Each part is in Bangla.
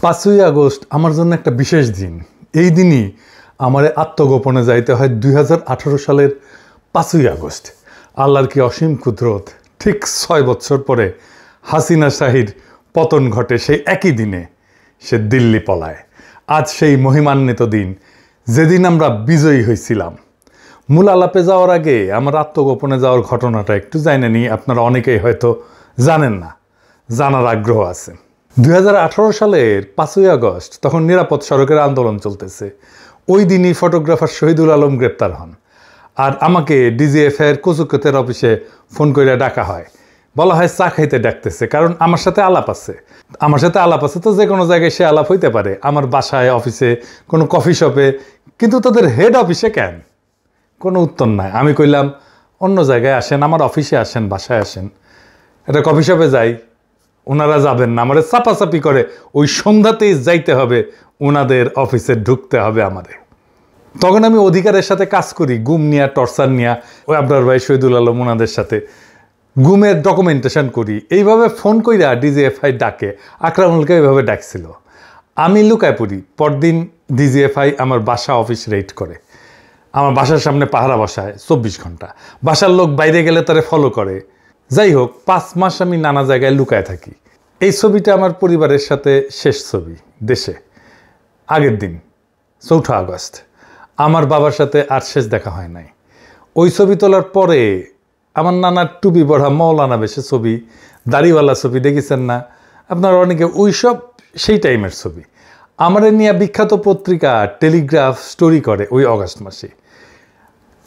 5ই আগস্ট আমার জন্য একটা বিশেষ দিন। এই দিনই আমার আত্মগোপনে যাইতে হয় 2018 সালের 5ই আগস্ট। আল্লাহর কি অসীম কুদরত, ঠিক 6 বছর পরে হাসিনা শাহীর পতন ঘটে সেই একই দিনে। সে দিল্লি পলায়। আজ সেই মহিমান্বিত দিন, যেদিন আমরা বিজয়ী হয়েছিলাম। মূল আলাপে যাওয়ার আগে আমার আত্মগোপনে যাওয়ার ঘটনাটা একটু জানে নি। আপনারা অনেকেই হয়তো জানেন না, জানার আগ্রহ আছে। 2018 সালের 5ই আগস্ট তখন নিরাপদ সড়কের আন্দোলন চলতেছে। ওই দিনই ফটোগ্রাফার শহীদুল আলম গ্রেপ্তার হন। আর আমাকে ডিজিএফআইয়ের কচুক্ষেতের অফিসে ফোন করে ডাকা হয়। বলা হয় চা খাইতে ডাকতেছে, কারণ আমার সাথে আলাপ আছে। তো যে কোনো জায়গায় সে আলাপ হইতে পারে, আমার বাসায়, অফিসে, কোনো কফি শপে, কিন্তু তাদের হেড অফিসে কেন? কোনো উত্তর নাই। আমি কইলাম অন্য জায়গায় আসেন, আমার অফিসে আসেন, বাসায় আসেন। এটা কফি শপে যাই, ওনারা যাবেন না। আমাদের চাপাচাপি করে ওই সন্ধ্যাতেই যাইতে হবে, ওনাদের অফিসে ঢুকতে হবে আমাদের। তখন আমি অধিকারের সাথে কাজ করি, গুম নিয়া, টর্চার নিয়া, ওই আপনার ভাই শহীদুল আলম ওনাদের সাথে গুমের ডকুমেন্টেশন করি। এইভাবে ফোন কইরা ডিজিএফআই ডাকে। আকরামুলকে এইভাবে ডাকছিল। আমি লুকায় পড়ি। পরদিন ডিজিএফআই আমার বাসা অফিস রেড করে। আমার বাসার সামনে পাহারা বসায় 24 ঘন্টা। বাসার লোক বাইরে গেলে তারে ফলো করে। যাই হোক, 5 মাস আমি নানা জায়গায় লুকায় থাকি। এই ছবিটা আমার পরিবারের সাথে শেষ ছবি দেশে। আগের দিন 4 আগস্ট আমার বাবার সাথে আর শেষ দেখা হয় নাই। ওই ছবি তোলার পরে আমার নানার টুপি পড়া মৌলানা বেশে ছবি, দাড়িওয়ালা ছবি দেখেছেন না আপনারা অনেকে? ওই সব সেই টাইমের ছবি। আমার নিয়ে বিখ্যাত পত্রিকা টেলিগ্রাফ স্টোরি করে ওই অগাস্ট মাসে।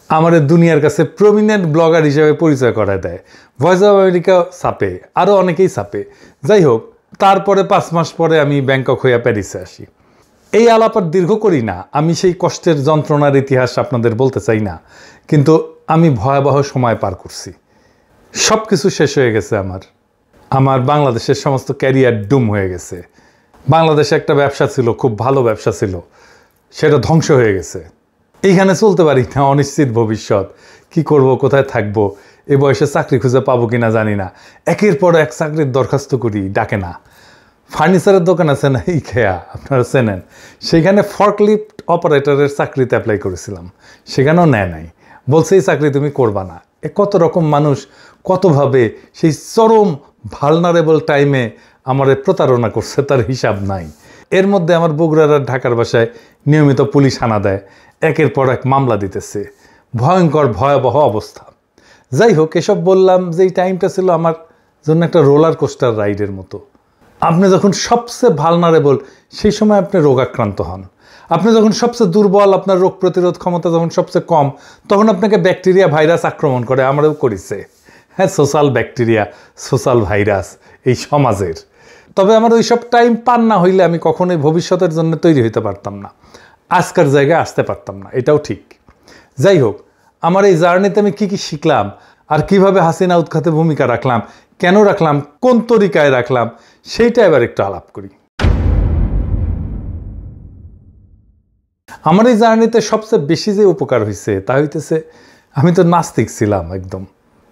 আমার দুনিয়ার কাছে প্রমিনেন্ট ব্লগার হিসেবে পরিচয় করা দেয়। ভয়েস অফ আমেরিকা ছাপে, আরও অনেকেই ছাপে। যাই হোক, তারপরে 5 মাস পরে আমি ব্যাংকক হইয়া প্যারিসে আসি। এই আলাপ আর দীর্ঘ করি না। আমি সেই কষ্টের যন্ত্রণার ইতিহাস আপনাদের বলতে চাই না, কিন্তু আমি ভয়াবহ সময় পার করছি। সব কিছু শেষ হয়ে গেছে। আমার বাংলাদেশের সমস্ত ক্যারিয়ার ডুম হয়ে গেছে। বাংলাদেশে একটা ব্যবসা ছিল, খুব ভালো ব্যবসা ছিল, সেটা ধ্বংস হয়ে গেছে। এইখানে চলতে পারি না, অনিশ্চিত ভবিষ্যৎ। কি করব, কোথায় থাকবো, এ বয়সে চাকরি খুঁজে পাবো কিনা জানি না। একের পর এক চাকরির দরখাস্ত করি, ডাকে না। ফার্নিচারের দোকান আছে না, ইকেয়া, আপনারা চেনেন, সেখানে ফর্কলিফট অপারেটরের চাকরিতে অ্যাপ্লাই করেছিলাম, সেখানেও নেয় নাই। বলছে এই চাকরি তুমি করবা না। কত রকম মানুষ কতভাবে সেই চরম ভালনারেবল টাইমে আমার প্রতারণা করছে, তার হিসাব নাই। এর মধ্যে আমার বগুড়ার আর ঢাকার বাসায় নিয়মিত পুলিশ হানা দেয়, একের পর এক মামলা দিতেছে। ভয়ঙ্কর ভয়াবহ অবস্থা। যাই হোক, এসব বললাম যে এই টাইমটা ছিল আমার জন্য একটা রোলার কোস্টার রাইডের মতো। আপনি যখন সবচেয়ে ভালনারেবল, সেই সময় আপনি রোগাক্রান্ত হন। আপনি যখন সবচেয়ে দুর্বল, আপনার রোগ প্রতিরোধ ক্ষমতা যখন সবচেয়ে কম, তখন আপনাকে ব্যাকটেরিয়া ভাইরাস আক্রমণ করে। আমারও করেছে। হ্যাঁ, সোশ্যাল ব্যাকটেরিয়া, সোশ্যাল ভাইরাস এই সমাজের। তবে আমার ওই সব টাইম পার না হইলে আমি কখনোই ভবিষ্যতের জন্য তৈরি হইতে পারতাম না, আজকের জায়গায় আসতে পারতাম না, এটাও ঠিক। যাই হোক, আমার এই জার্নিতে আমি কি শিখলাম, আর কিভাবে হাসিনা উৎখাতে ভূমিকা রাখলাম, কেন রাখলাম, কোন তরিকায় রাখলাম, সেইটা এবার একটু আলাপ করি। আমার এই জার্নিতে সবচেয়ে বেশি যে উপকার হয়েছে তা হইতেছে, আমি তো নাস্তিক ছিলাম, একদম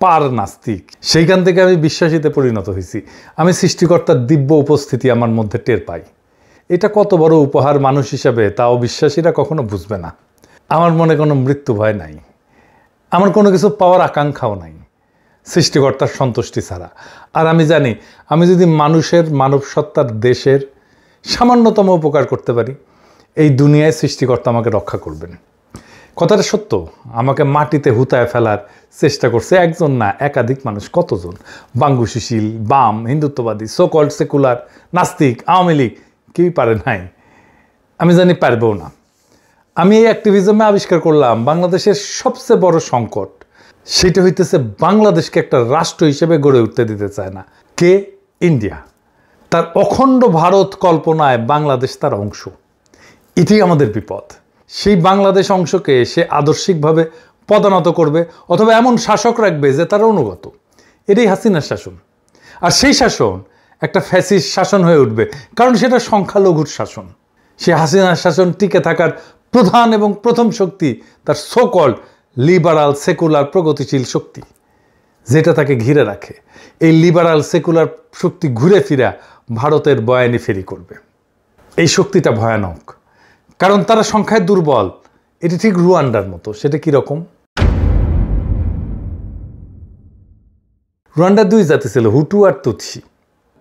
পার নাস্তিক। সেইখান থেকে আমি বিশ্বাসীতে পরিণত হয়েছি। আমি সৃষ্টিকর্তার দিব্য উপস্থিতি আমার মধ্যে টের পাই। এটা কত বড় উপহার মানুষ হিসাবে, তা অবিশ্বাসীরা কখনো বুঝবে না। আমার মনে কোনো মৃত্যু ভয় নাই, আমার কোনো কিছু পাওয়ার আকাঙ্ক্ষাও নাই সৃষ্টিকর্তার সন্তুষ্টি ছাড়া। আর আমি জানি, আমি যদি মানুষের, মানব সত্তার, দেশের সামান্যতম উপকার করতে পারি, এই দুনিয়ায় সৃষ্টিকর্তা আমাকে রক্ষা করবেন। কথাটা সত্য। আমাকে মাটিতে হুতায় ফেলার চেষ্টা করছে একজন না, একাধিক মানুষ। কতজন? বাঙ্গু সুশীল, বাম, হিন্দুত্ববাদী, সো কল্ড সেকুলার, নাস্তিক, আওয়ামী লীগ, কেউই পারে নাই। আমি জানি পারবেও না। আমি এই অ্যাক্টিভিজমে আবিষ্কার করলাম বাংলাদেশের সবচেয়ে বড় সংকট। সেটা হইতেছে বাংলাদেশকে একটা রাষ্ট্র হিসেবে গড়ে উঠতে দিতে চায় না কে? ইন্ডিয়া। তার অখণ্ড ভারত কল্পনায় বাংলাদেশ তার অংশ। এটি আমাদের বিপদ। সেই বাংলাদেশ অংশকে সে আদর্শিকভাবে পদানত করবে, অথবা এমন শাসক রাখবে যে তার অনুগত। এটাই হাসিনার শাসন। আর সেই শাসন একটা ফ্যাসিস্ট শাসন হয়ে উঠবে, কারণ সেটা সংখ্যালঘুর শাসন। সে হাসিনার শাসন টিকে থাকার প্রধান এবং প্রথম শক্তি তার সো কল্ড লিবারাল সেকুলার প্রগতিশীল শক্তি, যেটা তাকে ঘিরে রাখে। এই লিবারাল সেকুলার শক্তি ঘুরে ফিরা ভারতের বয়ানি ফেরি করবে। এই শক্তিটা ভয়ানক, কারণ তারা সংখ্যায় দুর্বল। এটি ঠিক রুয়ান্ডার মতো। সেটা কীরকম? রুয়ান্ডার দুই জাতি ছিল, হুটু আর তুৎসি।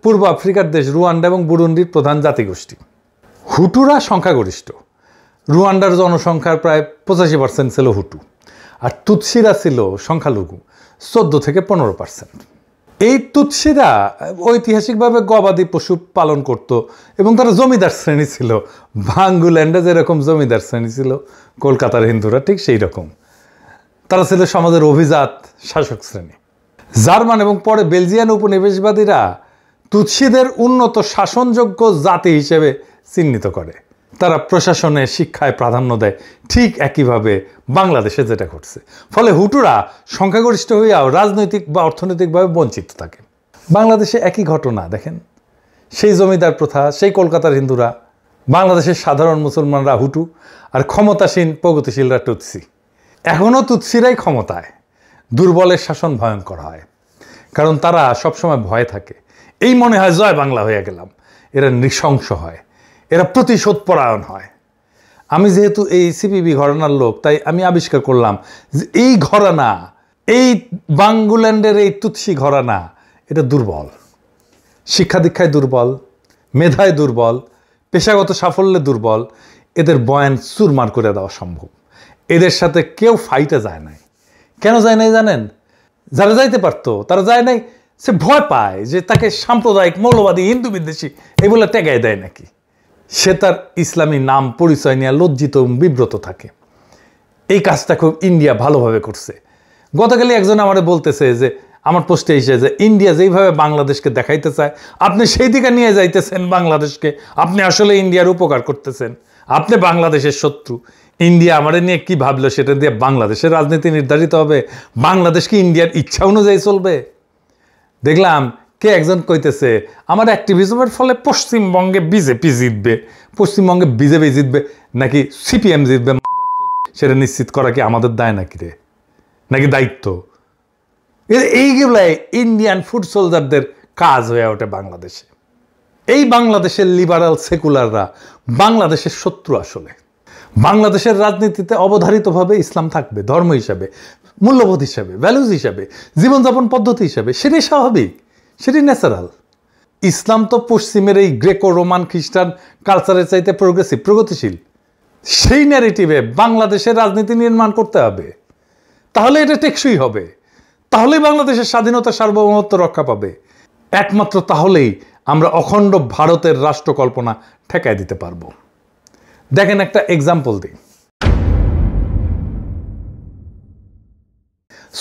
পূর্ব আফ্রিকার দেশ রুয়ান্ডা এবং বুরুন্ডির প্রধান জাতিগোষ্ঠী। হুটুরা সংখ্যাগরিষ্ঠ। রুয়ান্ডার জনসংখ্যার প্রায় 85% ছিল হুটু, আর তুৎসিরা ছিল সংখ্যালঘু, 14 থেকে 15%। এই তুৎসিরা ঐতিহাসিকভাবে গবাদি পশু পালন করত এবং তারা জমিদার শ্রেণী ছিল। বাঙ্গুল্যান্ডে যেরকম জমিদার শ্রেণী ছিল কলকাতার হিন্দুরা, ঠিক সেই রকম তারা ছিল সমাজের অভিজাত শাসক শ্রেণী। জার্মান এবং পরে বেলজিয়ান উপনিবেশবাদীরা তুৎসিদের উন্নত শাসনযোগ্য জাতি হিসেবে চিহ্নিত করে। তারা প্রশাসনে শিক্ষায় প্রাধান্য দেয়, ঠিক একইভাবে বাংলাদেশে যেটা ঘটছে। ফলে হুটুরা সংখ্যাগরিষ্ঠ হইয়াও রাজনৈতিক বা অর্থনৈতিকভাবে বঞ্চিত থাকে। বাংলাদেশে একই ঘটনা দেখেন, সেই জমিদার প্রথা, সেই কলকাতার হিন্দুরা, বাংলাদেশের সাধারণ মুসলমানরা হুটু, আর ক্ষমতাসীন প্রগতিশীলরা তুৎসি। এখনও তুৎসিরাই ক্ষমতায়। দুর্বলের শাসন ভয়ঙ্কর হয়, কারণ তারা সবসময় ভয়ে থাকে। এই মনে হয় জয় বাংলা হয়ে গেলাম। এরা নৃশংস হয়, এরা প্রতিশোধ পরায়ণ হয়। আমি যেহেতু এই সিপিবি ঘরানার লোক, তাই আমি আবিষ্কার করলাম যে এই ঘরানা, এই বাঙ্গুল্যান্ডের এই তুৎসি ঘরানা, এটা দুর্বল। শিক্ষা দীক্ষায় দুর্বল, মেধায় দুর্বল, পেশাগত সাফল্যে দুর্বল। এদের বয়ান চুরমার করে দেওয়া সম্ভব। এদের সাথে কেউ ফাইটে যায় নাই। কেন যায় নাই জানেন? যারা যাইতে পারতো তারা যায় নাই। সে ভয় পায় যে তাকে সাম্প্রদায়িক, মৌলবাদী, হিন্দু বিদ্বেষী এগুলো টেকায় দেয় নাকি। সে তার ইসলামী নাম পরিচয় নিয়ে লজ্জিত এবং বিব্রত থাকে। এই কাজটা খুব ইন্ডিয়া ভালোভাবে করছে। গতকালই একজন আমারে বলতেছে যে, আমার পোস্টে এসে, যে ইন্ডিয়া যেইভাবে বাংলাদেশকে দেখাইতে চায়, আপনি সেই দিকে নিয়ে যাইতেছেন বাংলাদেশকে। আপনি আসলে ইন্ডিয়ার উপকার করতেছেন, আপনি বাংলাদেশের শত্রু। ইন্ডিয়া আমারে নিয়ে কি ভাবলো সেটা দিয়ে বাংলাদেশের রাজনীতি নির্ধারিত হবে? বাংলাদেশ কি ইন্ডিয়ার ইচ্ছা অনুযায়ী চলবে? দেখলাম কে একজন কইতেছে, আমার অ্যাক্টিভিজমের ফলে পশ্চিমবঙ্গে বিজেপি জিতবে। পশ্চিমবঙ্গে বিজেপি জিতবে নাকি সিপিএম জিতবে, সেটা নিশ্চিত করা কি আমাদের দায় নাকি রে, নাকি দায়িত্ব? এইগুলাই ইন্ডিয়ান ফুড সোলজারদের কাজ হয়ে ওঠে বাংলাদেশে। এই বাংলাদেশের লিবারাল সেকুলাররা বাংলাদেশের শত্রু। আসলে বাংলাদেশের রাজনীতিতে অবধারিতভাবে ইসলাম থাকবে, ধর্ম হিসাবে, মূল্যবোধ হিসাবে, ভ্যালুজ হিসাবে, জীবনযাপন পদ্ধতি হিসাবে। সেটাই স্বাভাবিক, সেটাই ন্যাচারাল। ইসলাম তো পশ্চিমের এই গ্রেকো রোমান খ্রিস্টান কালচারের চাইতে প্রোগ্রেসিভ, প্রগতিশীল। সেই ন্যারেটিভে বাংলাদেশের রাজনীতি নির্মাণ করতে হবে, তাহলে এটা টেকসই হবে। তাহলেই বাংলাদেশের স্বাধীনতা, সার্বভৌমত্ব রক্ষা পাবে। একমাত্র তাহলেই আমরা অখণ্ড ভারতের রাষ্ট্র কল্পনা ঠেকায় দিতে পারবো। দেখেন একটা এক্সাম্পল দিই।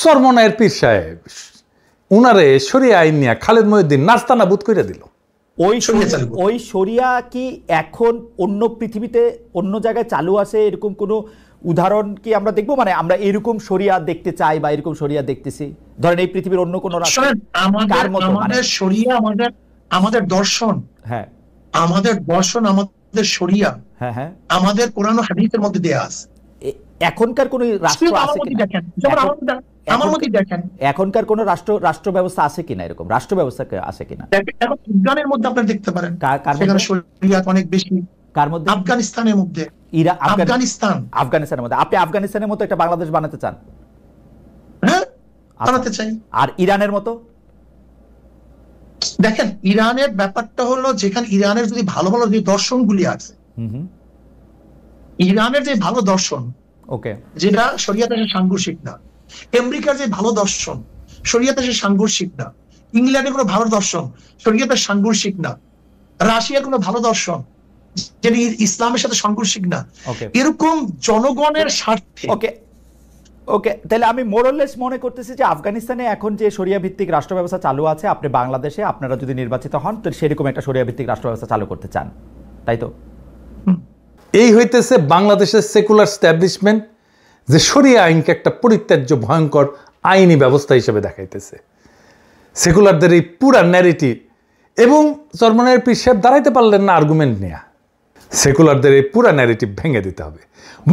চরমনায়ের পীর সাহেব, উনারে শরিয়া আইন নিয়ে খালেদ মহিউদ্দিন নাস্তানাবুদ করে দিল। ওই শরিয়া কি এখন অন্য পৃথিবীতে অন্য জায়গায় চালু আছে? এরকম কোনো উদাহরণ কি আমরা দেখবো? মানে আমরা এরকম শরিয়া দেখতে চাই বা এরকম শরিয়া দেখতেছি, ধরেন এই পৃথিবীর অন্য কোনো আমাদের শরিয়া, আমাদের দর্শন, হ্যাঁ আমাদের দর্শন, আমাদের শরিয়া, হ্যাঁ হ্যাঁ আমাদের কোরআন ও হাদিসের মধ্যে দেয়া আছে। এখনকার কোন রাষ্ট্র আছে কিনা? আমার মধ্যে দেখেন এখনকার কোন রাষ্ট্র ব্যবস্থা আছে কিনা, এরকম রাষ্ট্র ব্যবস্থা আছে কিনা? আফগানের মধ্যে আপনারা দেখতে পারেন, সেখানে শরিয়া অনেক বেশি। কার মধ্যে? আফগানিস্তানের মধ্যে। আফগানিস্তানের মধ্যে। আপনি আফগানিস্তানের মতো একটা বাংলাদেশ বানাতে চান? হ্যাঁ, বানাতে চাই। আর ইরানের মতো? দেখেন, ইরানের ব্যাপারটা হলো, যেখানে ইরানের যদি ভালো ভালো যে দর্শনগুলি আছে, ইরানের যে ভালো দর্শন, ওকে, যেটা শরিয়াতে সাংঘর্ষিক না। আমেরিকার যে ভালো দর্শন, শরিয়াতে সাংঘর্ষিক না। ইংল্যান্ডের কোনো ভালো দর্শন, শরিয়াতে সাংঘর্ষিক না। রাশিয়ার কোনো ভালো দর্শন, যেটা ইসলামের সাথে সাংঘর্ষিক না। এরকম জনগণের স্বার্থে। ওকে ওকে, তাহলে আমি মোরলেস মনে করতেছি যে আফগানিস্তানে এখন যে শরিয়া ভিত্তিক রাষ্ট্র ব্যবস্থা চালু আছে, আপনি বাংলাদেশে আপনারা যদি নির্বাচিত হন তো সেরকম একটা শরিয়া ভিত্তিক রাষ্ট্র ব্যবস্থা চালু করতে চান, তাই তো? এই হইতেছে বাংলাদেশের সেকুলার স্ট্যাবলিশমেন্ট, যে শরিয়া আইনকে একটা পরিত্যাজ্য ভয়ঙ্কর আইনি ব্যবস্থা হিসেবে দেখাইতেছে। সেকুলারদের এই পুরা ন্যারেটিভ, এবং চরমনায়ের পীর সাহেব দাঁড়াইতে পারলেন না আর্গুমেন্ট নিয়ে। সেকুলারদের এই পুরা ন্যারেটিভ ভেঙে দিতে হবে।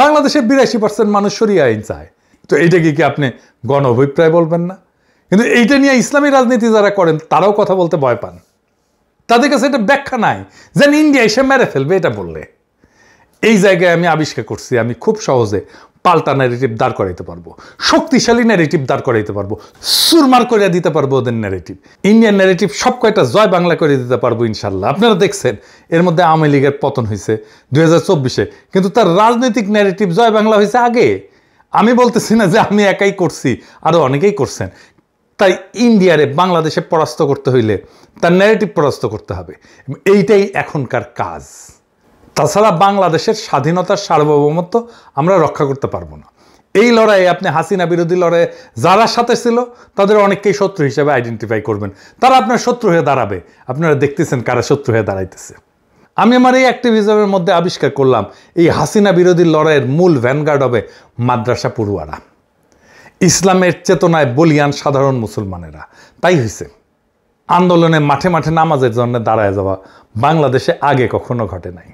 বাংলাদেশের 82% মানুষ শরিয়া আইন চায়, তো এইটাকে কি আপনি গণ অভিপ্রায় বলবেন না? কিন্তু এইটা নিয়ে ইসলামী রাজনীতি যারা করেন তারাও কথা বলতে ভয় পান। তাদের কাছে এটা ব্যাখ্যা নাই, যেন ইন্ডিয়া এসে মেরে ফেলবে এটা বললে। এই জায়গায় আমি আবিষ্কার করছি আমি খুব সহজে পাল্টা ন্যারেটিভ দাঁড় করাইতে পারবো, শক্তিশালী ন্যারেটিভ দাঁড় করাইতে পারবো, সুরমার করে দিতে পারবো ওদের ন্যারেটিভ। ইন্ডিয়ান ন্যারেটিভ সব কয়টা জয় বাংলা করে দিতে পারবো ইনশাল্লাহ। আপনারা দেখছেন এর মধ্যে আওয়ামী লীগের পতন হয়েছে 2024-এ, কিন্তু তার রাজনৈতিক ন্যারেটিভ জয় বাংলা হয়েছে আগে। আমি বলতেছি না যে আমি একাই করছি, আরো অনেকেই করছেন। তাই ইন্ডিয়ারে বাংলাদেশে পরাস্ত করতে হইলে তার ন্যারেটিভ পরাস্ত করতে হবে, এইটাই এখনকার কাজ। তাছাড়া বাংলাদেশের স্বাধীনতার সার্বভৌমত্ব আমরা রক্ষা করতে পারবো না। এই লড়াইয়ে আপনি হাসিনা বিরোধী লড়াইয়ে যারা সাথে ছিল তাদের অনেককেই শত্রু হিসেবে আইডেন্টিফাই করবেন, তারা আপনার শত্রু হয়ে দাঁড়াবে। আপনারা দেখতেছেন কারা শত্রু হয়ে দাঁড়াইতেছে। আমি আমার এই অ্যাক্টিভিজমের মধ্যে আবিষ্কার করলাম এই হাসিনা বিরোধী লড়াইয়ের মূল ভ্যানগার্ড হবে মাদ্রাসা পড়ুয়ারা, ইসলামের চেতনায় বলিয়ান সাধারণ মুসলমানেরা। তাই হয়েছে আন্দোলনে মাঠে মাঠে নামাজের জন্য দাঁড়ায় যাওয়া বাংলাদেশে আগে কখনো ঘটে নাই।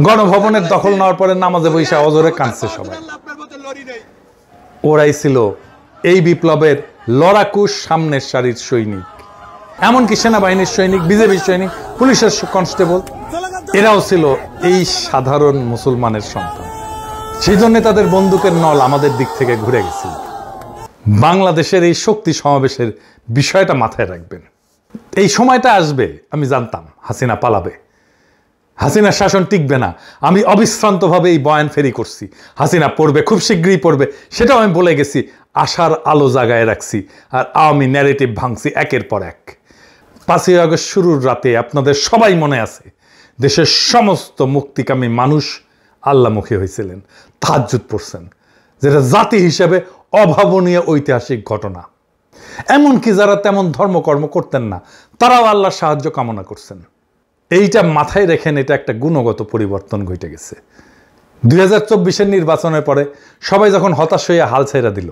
গণভবনের দখল নেওয়ার পরে নামাজে বৈশা অজরে কাঁদছে সবাই। ওরাই ছিল এই বিপ্লবের লড়াকু সামনের সারির সৈনিক, এমনকি সেনাবাহিনীর সৈনিক, বিজেপির সৈনিক, পুলিশের কনস্টেবল, এরাও ছিল এই সাধারণ মুসলমানের সন্তান। সেই জন্য তাদের বন্দুকের নল আমাদের দিক থেকে ঘুরে গেছিল। বাংলাদেশের এই শক্তি সমাবেশের বিষয়টা মাথায় রাখবেন। এই সময়টা আসবে, আমি জানতাম হাসিনা পালাবে, হাসিনার শাসন টিকবে না। আমি অবিশ্রান্তভাবে এই বয়ান ফেরি করছি, হাসিনা পড়বে, খুব শীঘ্রই পড়বে, সেটাও আমি বলে গেছি। আশার আলো জাগায় রাখছি আর আওয়ামী ন্যারেটিভ ভাঙছি একের পর এক। 5ই আগস্ট শুরুর রাতে আপনাদের সবাই মনে আছে দেশের সমস্ত মুক্তিকামী মানুষ আল্লাহমুখী হয়েছিলেন, তাহাজ্জুদ পড়ছেন, যেটা জাতি হিসেবে অভাবনীয় ঐতিহাসিক ঘটনা। এমনকি যারা তেমন ধর্মকর্ম করতেন না তারাও আল্লাহর সাহায্য কামনা করছেন। এইটা মাথায় রেখেন, এটা একটা গুণগত পরিবর্তন ঘটে গেছে। 2024-এর নির্বাচনের পরে সবাই যখন হতাশ হয়ে হাল ছেড়ে দিল,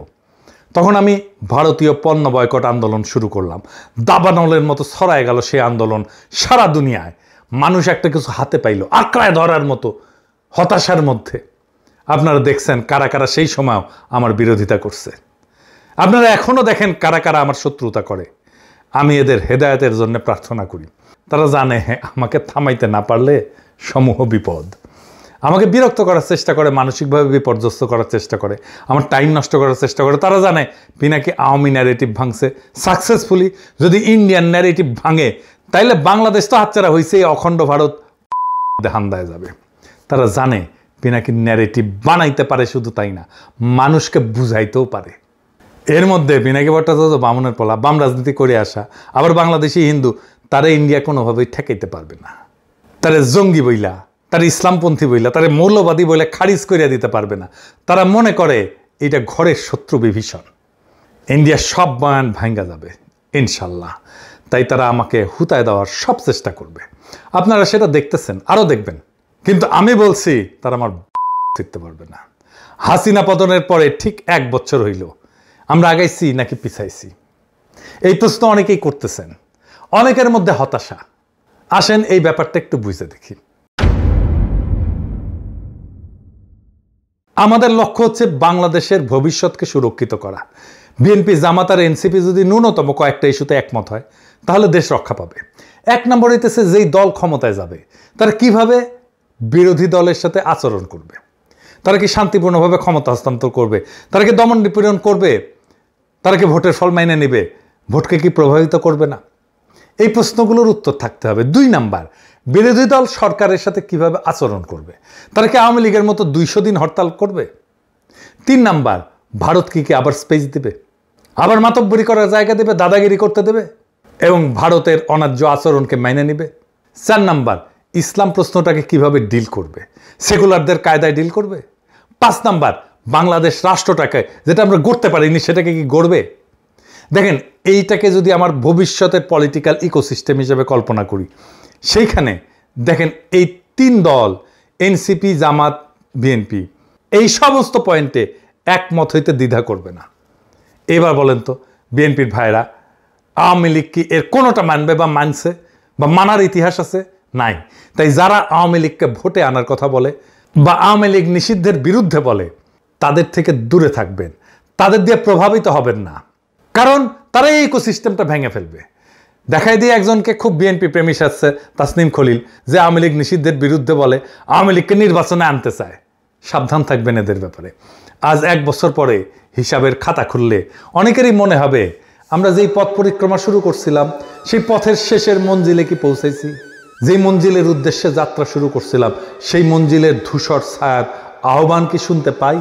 তখন আমি ভারতীয় পণ্য বয়কট আন্দোলন শুরু করলাম। দাবানলের মতো ছড়ায় গেল সেই আন্দোলন সারা দুনিয়ায়। মানুষ একটা কিছু হাতে পাইল আঁকড়ায় ধরার মতো হতাশার মধ্যে। আপনারা দেখছেন কারা কারা সেই সময়ও আমার বিরোধিতা করছে। আপনারা এখনো দেখেন কারা কারা আমার শত্রুতা করে। আমি এদের হেদায়েতের জন্য প্রার্থনা করি। তারা জানে আমাকে থামাইতে না পারলে সমূহ বিপদ। আমাকে বিরক্ত করার চেষ্টা করে, মানসিকভাবে বিপর্যস্ত করার চেষ্টা করে, আমার টাইম নষ্ট করার চেষ্টা করে। তারা জানে পিনাকি আওয়ামী ন্যারেটিভ ভাঙছে সাকসেসফুলি। যদি ইন্ডিয়ান ন্যারেটিভ ভাঙে তাইলে বাংলাদেশ তো হাতছাড়া হয়েছে, অখণ্ড ভারত হান্দায় যাবে। তারা জানে পিনাকি ন্যারেটিভ বানাইতে পারে, শুধু তাই না মানুষকে বুঝাইতেও পারে। এর মধ্যে পিনাকি ভট্টাচার্য বামনের পোলা, বাম রাজনীতি করে আসা, আবার বাংলাদেশি হিন্দু, তারা ইন্ডিয়া কোনোভাবেই ঠেকাইতে পারবে না। তারা জঙ্গি বইলা, তারা ইসলামপন্থী বইলা, তারা মৌলবাদী বইলা খারিজ করিয়া দিতে পারবে না। তারা মনে করে এটা ঘরের শত্রু বিভীষণ, ইন্ডিয়া সব বয়ান ভাঙ্গা যাবে ইনশাল্লাহ। তাই তারা আমাকে হুতায় দেওয়ার সব চেষ্টা করবে। আপনারা সেটা দেখতেছেন, আরও দেখবেন। কিন্তু আমি বলছি তারা আমার শিখতে পারবে না। হাসিনা পতনের পরে ঠিক 1 বছর হইল, আমরা আগাইছি নাকি পিছাইছি? এই প্রশ্ন অনেকেই করতেছেন, অনেকের মধ্যে হতাশা। আসেন এই ব্যাপারটা একটু বুঝে দেখি। আমাদের লক্ষ্য হচ্ছে বাংলাদেশের ভবিষ্যৎকে সুরক্ষিত করা। বিএনপি, জামাত আর এনসিপি যদি ন্যূনতম কয়েকটা ইস্যুতে একমত হয় তাহলে দেশ রক্ষা পাবে। 1 নম্বর হইতেছে যেই দল ক্ষমতায় যাবে তারা কিভাবে বিরোধী দলের সাথে আচরণ করবে। তারা কি শান্তিপূর্ণভাবে ক্ষমতা হস্তান্তর করবে? তারা কি দমন নিপীড়ন করবে? তারা কি ভোটের ফল মাইনে নেবে? ভোটকে কি প্রভাবিত করবে না? এই প্রশ্নগুলোর উত্তর থাকতে হবে। 2 নাম্বার, বিরোধী দল সরকারের সাথে কিভাবে আচরণ করবে। তারা কি আওয়ামী লীগের মতো 200 দিন হরতাল করবে? 3 নাম্বার, ভারত কি আবার স্পেস দিবে? আবার মাতব্বরি করার জায়গা দেবে, দাদাগিরি করতে দেবে এবং ভারতের অন্যায্য আচরণকে মেনে নেবে। 4 নাম্বার, ইসলাম প্রশ্নটাকে কিভাবে ডিল করবে, সেকুলারদের কায়দায় ডিল করবে। 5 নাম্বার, বাংলাদেশ রাষ্ট্রটাকে যেটা আমরা গড়তে পারিনি সেটাকে কি গড়বে। দেখেন, এইটাকে যদি আমার ভবিষ্যতের পলিটিক্যাল ইকোসিস্টেম হিসেবে কল্পনা করি, সেইখানে দেখেন এই 3 দল এনসিপি, জামাত, বিএনপি এই সমস্ত পয়েন্টে একমত হইতে দ্বিধা করবে না। এবার বলেন তো বিএনপির ভাইরা, আওয়ামী লীগ কি এর কোনোটা মানবে বা মানছে বা মানার ইতিহাস আছে? নাই। তাই যারা আওয়ামী লীগকে ভোটে আনার কথা বলে বা আওয়ামী লীগ নিষিদ্ধের বিরুদ্ধে বলে, তাদের থেকে দূরে থাকবেন, তাদের দিয়ে প্রভাবিত হবেন না, কারণ তারা এই ইকোসিস্টেমটা ভেঙে ফেলবে। দেখাই দিয়ে একজনকে খুব বিএনপি প্রেমী আসছে, তাসনিম খলিল, যে আওয়ামী লীগ নিষিদ্ধের বিরুদ্ধে বলে, আওয়ামী লীগকে নির্বাচনে আনতে চায়। সাবধান থাকবেন এদের ব্যাপারে। আজ 1 বছর পরে হিসাবের খাতা খুললে অনেকেরই মনে হবে আমরা যেই পথ পরিক্রমা শুরু করছিলাম সেই পথের শেষের মঞ্জিলে কি পৌঁছাইছি? যেই মঞ্জিলের উদ্দেশ্যে যাত্রা শুরু করছিলাম সেই মঞ্জিলের ধূসর ছায়ার আহ্বান কি শুনতে পাই?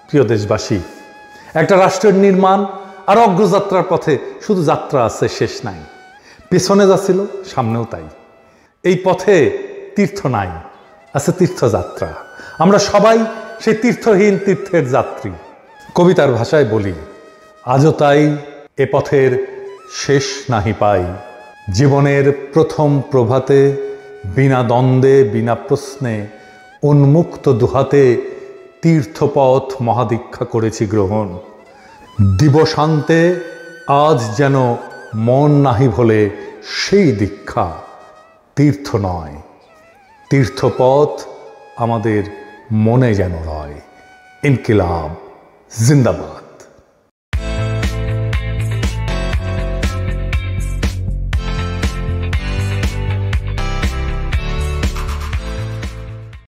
প্রিয় দেশবাসী, একটা রাষ্ট্রের নির্মাণ আর অগ্রযাত্রার পথে শুধু যাত্রা আছে, শেষ নাই। পেছনে যাচ্ছিল, সামনেও তাই। এই পথে তীর্থ নাই, আছে তীর্থযাত্রা। আমরা সবাই সেই তীর্থহীন তীর্থের যাত্রী। কবিতার ভাষায় বলি, আজও তাই এ পথের শেষ নাহি পাই। জীবনের প্রথম প্রভাতে বিনা দ্বন্দ্বে বিনা প্রশ্নে উন্মুক্ত দুহাতে তীর্থপথ মহাদীক্ষা করেছি গ্রহণ। দিবসান্তে আজ যেন মন নাহি ভোলে সেই দীক্ষা তীর্থ নয়, তীর্থপথ আমাদের মনে যেন রয়। ইনকিলাব জিন্দাবাদ।